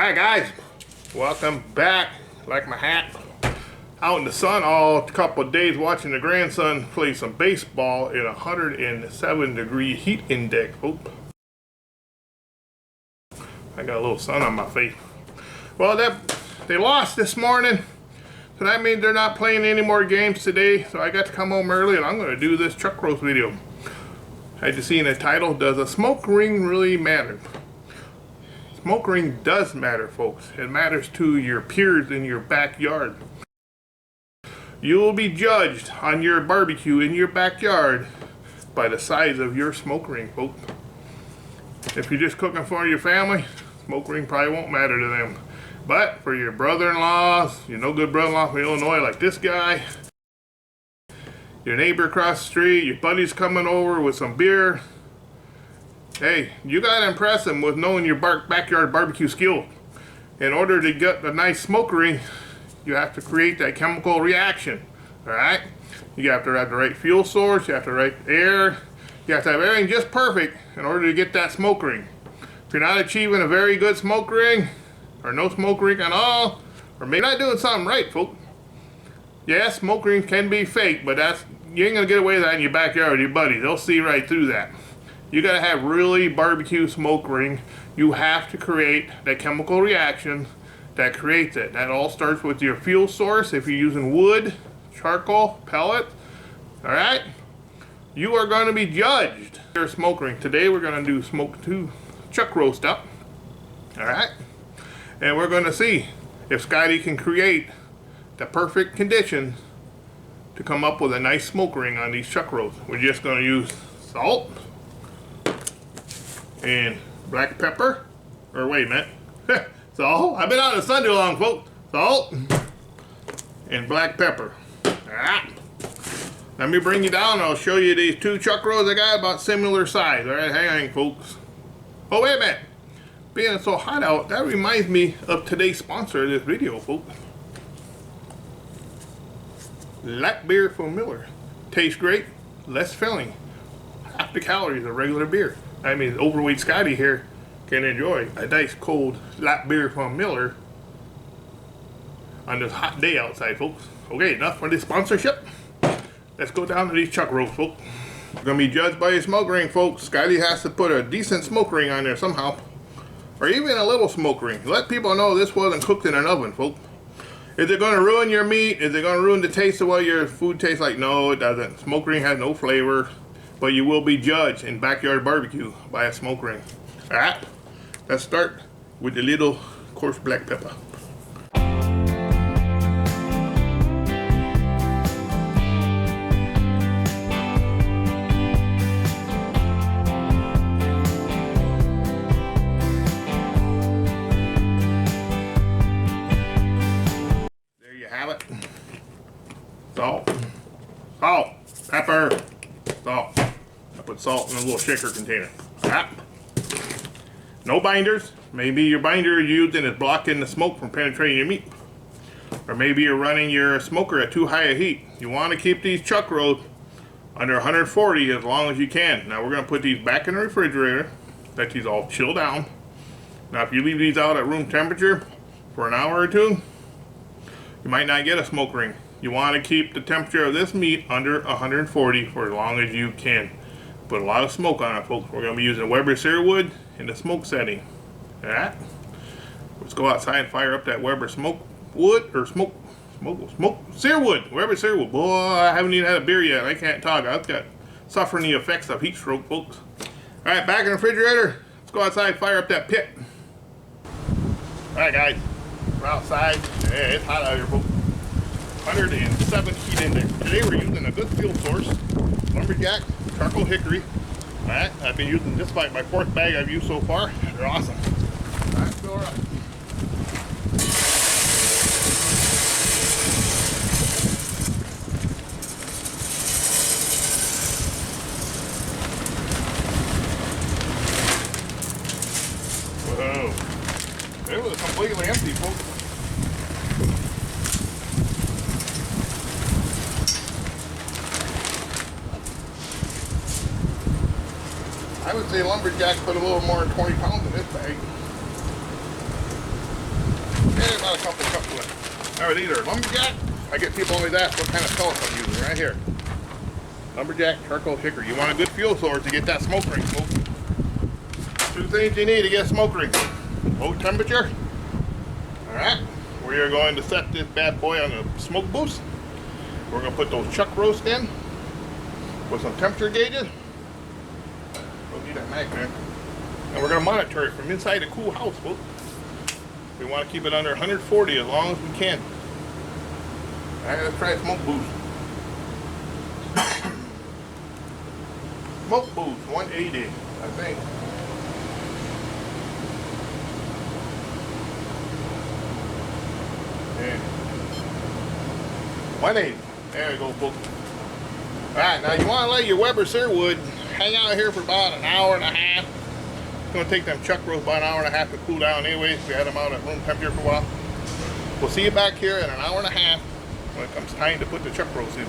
Alright guys, welcome back. Like my hat. Out in the sun all couple of days watching the grandson play some baseball in 107-degree heat index. Oop. I got a little sun on my face. Well, they lost this morning, so that means they're not playing any more games today. So I got to come home early and I'm going to do this chuck roast video. As you see in the title, does a smoke ring really matter? Smoke ring does matter, folks. It matters to your peers in your backyard. You will be judged on your barbecue in your backyard by the size of your smoke ring, folks. If you're just cooking for your family, smoke ring probably won't matter to them. But for your brother-in-laws, your no good brother-in-law from Illinois like this guy, your neighbor across the street, your buddies coming over with some beer, hey, you gotta impress them with knowing your backyard barbecue skill. In order to get a nice smoke ring, you have to create that chemical reaction. Alright? You have to have the right fuel source, you have the right air, you have to have everything just perfect in order to get that smoke ring. If you're not achieving a very good smoke ring, or no smoke ring at all, or maybe not doing something right, folks. Yes, smoke rings can be fake, but you ain't gonna get away with that in your backyard with your buddies. They'll see right through that. You gotta have really barbecue smoke ring. You have to create that chemical reaction that creates it. That all starts with your fuel source. If you're using wood, charcoal, pellet, all right, you are going to be judged. Your smoke ring. Today we're going to do chuck roast up, all right, and we're going to see if Scotty can create the perfect conditions to come up with a nice smoke ring on these chuck roasts. We're just going to use salt and black pepper, or wait a minute. Salt. I've been out in the sun too long, folks. Salt and black pepper. Alright. Let me bring you down and I'll show you these two chuck roasts I got about similar size. Alright, hang on, folks. Oh, wait a minute. Being so hot out, that reminds me of today's sponsor of this video, folks. Light beer from Miller. Tastes great, less filling. Half the calories of regular beer. I mean, overweight Scotty here can enjoy a nice cold light beer from Miller on this hot day outside, folks. Okay, enough for this sponsorship. Let's go down to these chuck roasts, folks. We're gonna be judged by a smoke ring, folks. Scotty has to put a decent smoke ring on there somehow, or even a little smoke ring. Let people know this wasn't cooked in an oven, folks. Is it gonna ruin your meat? Is it gonna ruin the taste of what your food tastes like? No, it doesn't. Smoke ring has no flavor, but you will be judged in backyard barbecue by a smoke ring. All right. Let's start with the little coarse black pepper. There you have it. Salt, salt, pepper, salt. I put salt in a little shaker container. Alright. No binders. Maybe your binder you're using is blocking the smoke from penetrating your meat. Or maybe you're running your smoker at too high a heat. You want to keep these chuck roasts under 140 as long as you can. Now we're going to put these back in the refrigerator. Let these all chill down. Now if you leave these out at room temperature for an hour or two, you might not get a smoke ring. You want to keep the temperature of this meat under 140 for as long as you can. Put a lot of smoke on it, folks. We're going to be using Weber searwood in the smoke setting. Alright? Let's go outside and fire up that Weber searwood. Weber searwood. Boy, I haven't even had a beer yet. I can't talk. I've got suffering the effects of heat stroke, folks. Alright, back in the refrigerator. Let's go outside and fire up that pit. Alright, guys. We're outside. Yeah, it's hot out here, folks. 107 heat index. Today we're using a good fuel source. Lumberjack charcoal hickory. Alright, I've been using this like my fourth bag I've used so far. They're awesome. Alright, fill her up. Whoa. It was completely empty, folks. I would say lumberjack put a little more than 20 pounds in this bag. got a couple cups left. Alright, either lumberjack. I get people always ask what kind of pellets I'm using. Right here. Lumberjack, charcoal, hickory. You want a good fuel source to get that smoke ring, folks. Two things you need to get a smoke ring. Low temperature. Alright. We are going to set this bad boy on a smoke boost. We're going to put those chuck roast in with some temperature gauges. Don't need that magnet. And we're going to monitor it from inside a cool house, folks. We want to keep it under 140 as long as we can. Alright, let's try smoke boost. Smoke boost 180, I think. And 180. There we go, folks. Alright, now you want to let your Weber searwood hang out here for about an hour and a half. It's going to take them chuck roast about an hour and a half to cool down anyways. We had them out at room temperature for a while. We'll see you back here in an hour and a half when it comes time to put the chuck roast in.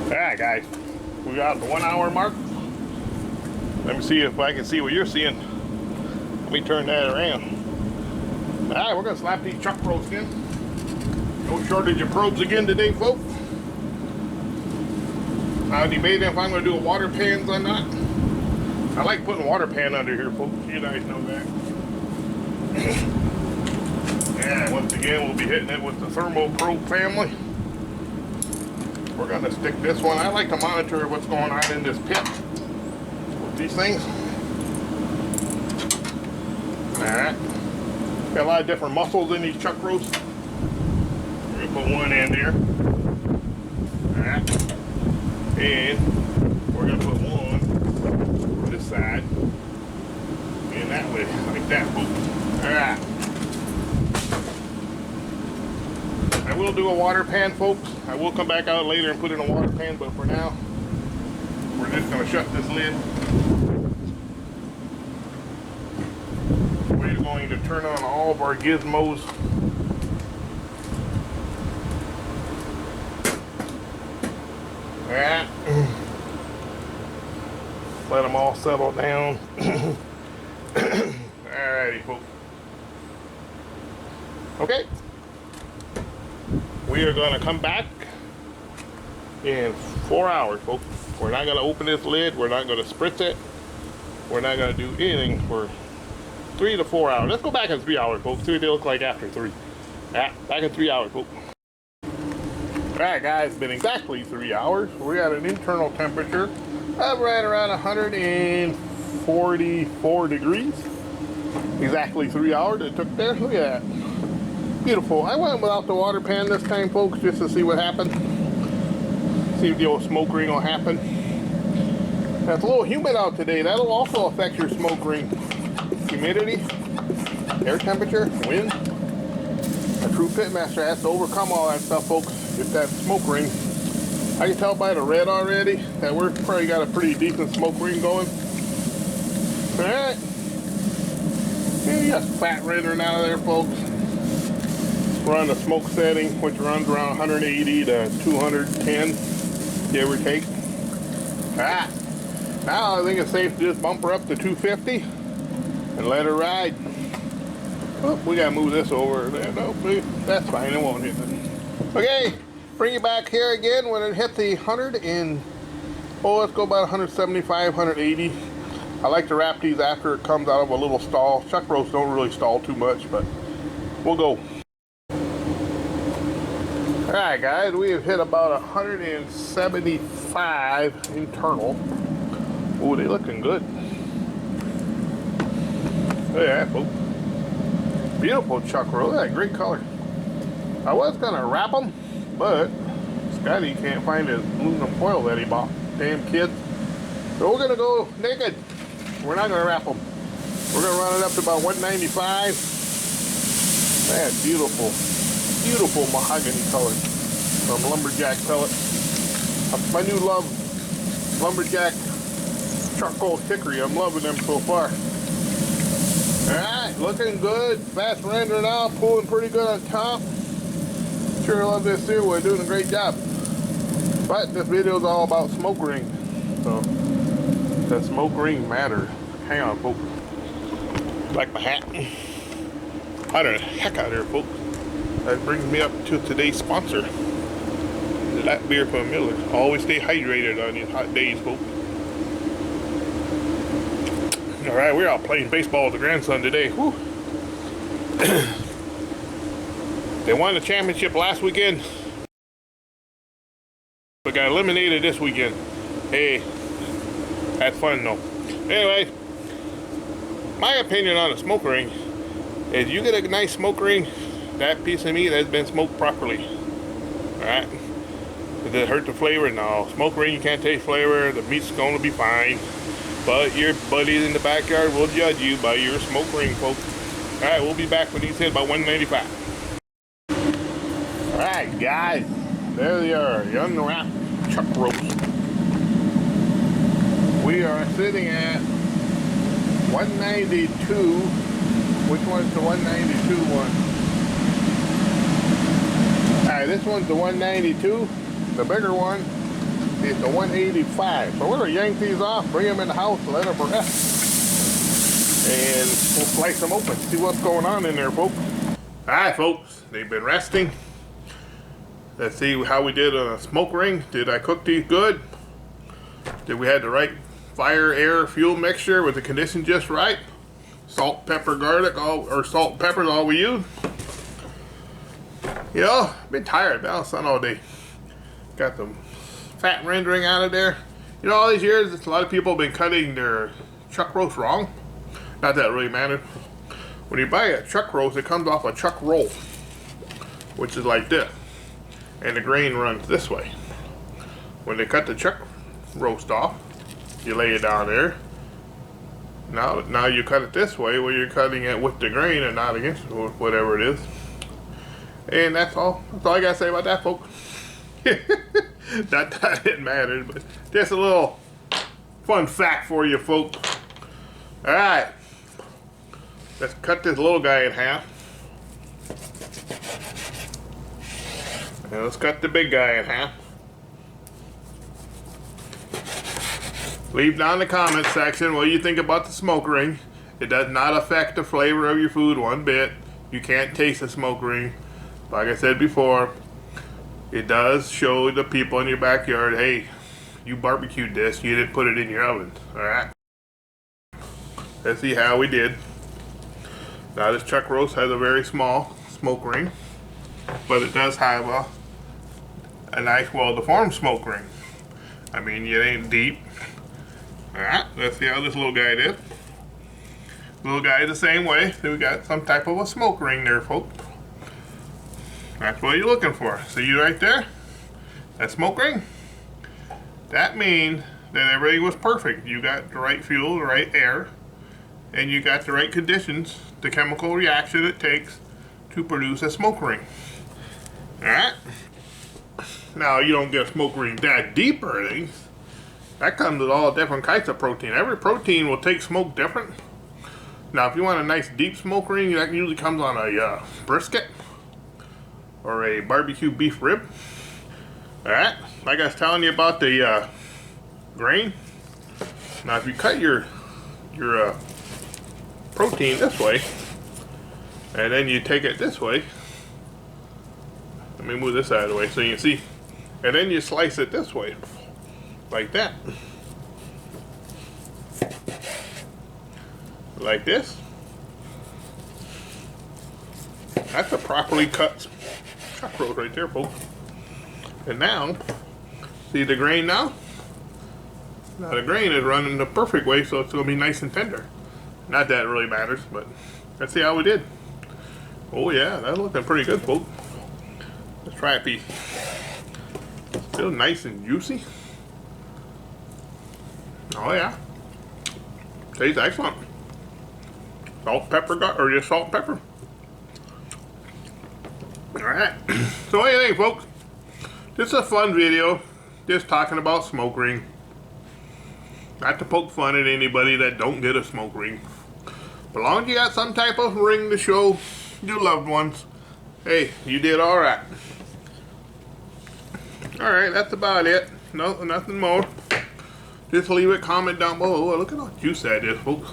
Alright guys, we got the 1 hour mark. Let me see if I can see what you're seeing. Let me turn that around. Alright, we're going to slap these chuck roasts in. No shortage of probes again today, folks. I'm debating if I'm going to do a water pans or not. I like putting a water pan under here, folks. You guys know that. And once again, we'll be hitting it with the thermal probe family. We're going to stick this one. I like to monitor what's going on in this pit with these things. Alright. Got a lot of different muscles in these chuck roasts. We're going to put one in there. Alright. And we're going to put one on this side. And that way, like that. Alright. I will do a water pan, folks. I will come back out later and put in a water pan, but for now, we're just going to shut this lid. We're going to turn on all of our gizmos. Alright. Let them all settle down. Alrighty, folks. Okay. We are going to come back in 4 hours, folks. We're not going to open this lid. We're not going to spritz it. We're not going to do anything for 3 to 4 hours. Let's go back in 3 hours, folks. See what they look like after 3. Back in 3 hours, folks. Alright, guys. It's been exactly 3 hours. We're at an internal temperature of right around 144 degrees. Exactly 3 hours it took there. Look at that. Beautiful. I went without the water pan this time, folks, just to see what happened. See if the old smoke ring will happen. It's a little humid out today. That'll also affect your smoke ring. Humidity, air temperature, wind. A true pitmaster has to overcome all that stuff, folks. Get that smoke ring. I can tell by the red already that we're probably got a pretty decent smoke ring going. Alright. Yeah, you got fat rendering out of there, folks. We're on the smoke setting, which runs around 180 to 210, give or take. Now I think it's safe to just bump her up to 250 and let her ride. Oh, we gotta move this over there. No, that's fine, it won't hit it. Okay, bring it back here again when it hit the 100 and, let's go about 175, 180. I like to wrap these after it comes out of a little stall. Chuck roasts don't really stall too much, but we'll go. Alright guys, we have hit about 175 internal. Oh, they looking good. Look at that, folks. Beautiful chuck roast. Look at that, great color. I was gonna wrap them, but Scotty can't find his aluminum foil that he bought. Damn kid. So we're gonna go naked. We're not gonna wrap them. We're gonna run it up to about 195. That's beautiful. Beautiful mahogany color from Lumberjack pellet. My new love, Lumberjack charcoal hickory. I'm loving them so far. Alright, looking good. Fast rendering out, pulling pretty good on top. Sure love this too. We're doing a great job. But this video is all about smoke ring. So the smoke ring matters. Hang on, folks. Like my hat. hotter the heck out here, folks. That brings me up to today's sponsor. That beer from Miller. Always stay hydrated on these hot days, folks. Alright, we're out playing baseball with the grandson today. Whew. They won the championship last weekend, but got eliminated this weekend. Hey, that's fun though. Anyway, my opinion on a smoke ring is you get a nice smoke ring, that piece of meat has been smoked properly. Alright? Does it hurt the flavor? No. Smoke ring, you can't taste flavor. The meat's going to be fine. But your buddies in the backyard will judge you by your smoke ring, folks. Alright, we'll be back when these hit about 195. Alright, guys. There they are. The unwrapped chuck roast. We are sitting at 192. Which one's the 192 one? Alright, this one's the 192. The bigger one is the 185. So we're going to yank these off, bring them in the house, let them rest, and we'll slice them open, see what's going on in there, folks. Alright, folks, they've been resting. Let's see how we did on a smoke ring. Did I cook these good? Did we have the right fire, air, fuel mixture? Was the condition just right? Salt, pepper, garlic, or salt and pepper is all we use. You know, I've been tired, been out in the sun all day. Got the fat rendering out of there. You know, all these years, a lot of people have been cutting their chuck roast wrong. Not that it really matters. When you buy a chuck roast, it comes off a chuck roll, which is like this. And the grain runs this way. When they cut the chuck roast off, you lay it down there. Now you cut it this way, where you're cutting it with the grain and not against it, or whatever it is. And that's all. That's all I gotta say about that, folks. Not that it matters, but just a little fun fact for you, folks. Alright. Let's cut this little guy in half. And let's cut the big guy in half. Leave down in the comment section what you think about the smoke ring. It does not affect the flavor of your food one bit. You can't taste the smoke ring. Like I said before, it does show the people in your backyard, hey, you barbecued this, you didn't put it in your oven. Alright. Let's see how we did. Now this chuck roast has a very small smoke ring, but it does have a nice, well-deformed smoke ring. I mean, it ain't deep. Alright, let's see how this little guy did. Little guy the same way. So we got some type of a smoke ring there, folks. That's what you're looking for. See right there? That smoke ring? That means that everything was perfect. You got the right fuel, the right air, and you got the right conditions, the chemical reaction it takes to produce a smoke ring. Alright? Now, you don't get a smoke ring that deep or anything. That comes with all different kinds of protein. Every protein will take smoke different. Now, if you want a nice deep smoke ring, that usually comes on a brisket or a barbecue beef rib. Alright, like I was telling you about the grain. Now, if you cut your protein this way, and then you take it this way, let me move this out of the way so you can see, and then you slice it this way, like that, like this. That's a properly cut chuck roast right there, folks. And now, see the grain now? Now the grain is running the perfect way, so it's going to be nice and tender. Not that it really matters, but let's see how we did. Oh yeah, that's looking pretty good, folks. Let's try a piece. Still nice and juicy. Oh yeah. Tastes excellent. Salt, pepper, or just salt and pepper. Alright. So what do you think, folks? This is a fun video. Just talking about smoke ring. Not to poke fun at anybody that don't get a smoke ring. But as long as you got some type of ring to show your loved ones, hey, you did alright. Alright, that's about it. No, nothing more. Just leave a comment down below. Oh, look at how juicy that is, folks.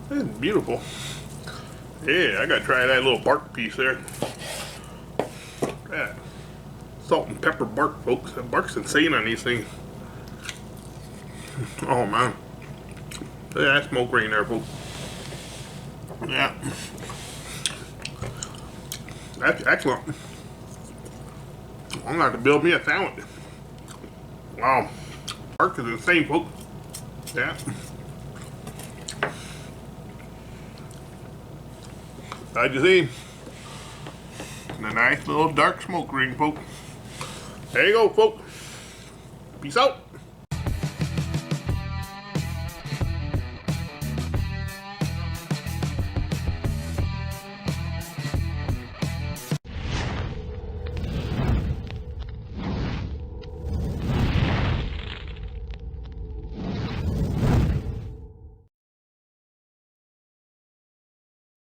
That is beautiful. Yeah, I gotta try that little bark piece there. Yeah. Salt and pepper bark, folks. That bark's insane on these things. Oh man. Look at that smoke right there, folks. Yeah. That's excellent. I'm gonna have to build me a sandwich. Wow. Bark is insane, folks. Yeah. How'd you see? A nice little dark smoke ring, folks. There you go, folks. Peace out.